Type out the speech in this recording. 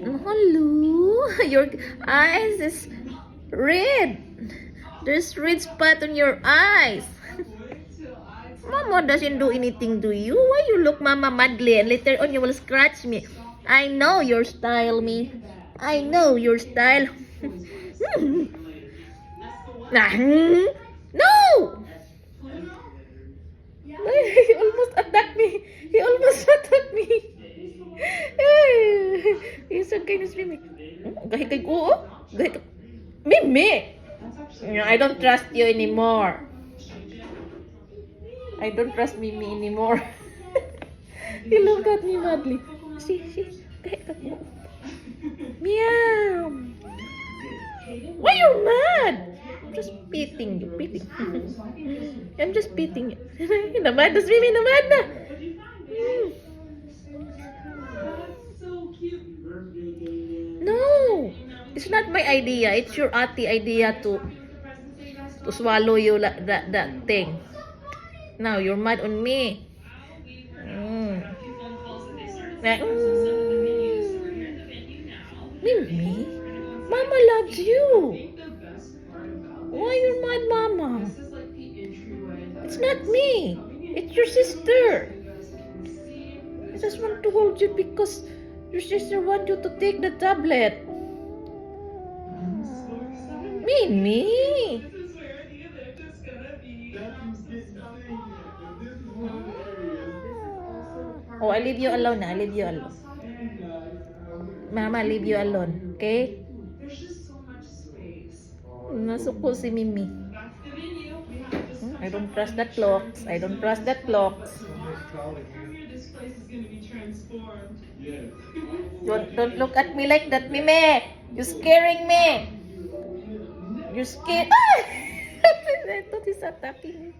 Hello, your eyes is red. There's red spot on your eyes. Mama doesn't do anything to you. Why you look Mama madly and later on you will scratch me? I know your style, me. I know your style. No! He almost attacked me. He almost attacked me. He's so kind of Mimi. Gahit kay ko, gahit. Mimi! I don't trust you anymore. I don't trust Mimi anymore. He looked at me madly. See, gahit ako. Meow. Why you mad? I'm just beating you, beating. I'm just beating you. Namad na, Mimi, namad na. No, it's not my idea. It's your ate idea to swallow you that thing. Now you're mad on me. Mimi, Mama loves you. Why you mad, Mama? It's not me. It's your sister. I just want to hold you because your sister wants you to take the tablet. Mimi. Oh, I leave you alone. I leave you alone. Mama, leave you alone. Okay? Nasuko si Mimi. I don't trust that clocks. I don't trust that clocks. Don't look at me like that, Mimi. You're scaring me. You're scared. I thought he's attacking me.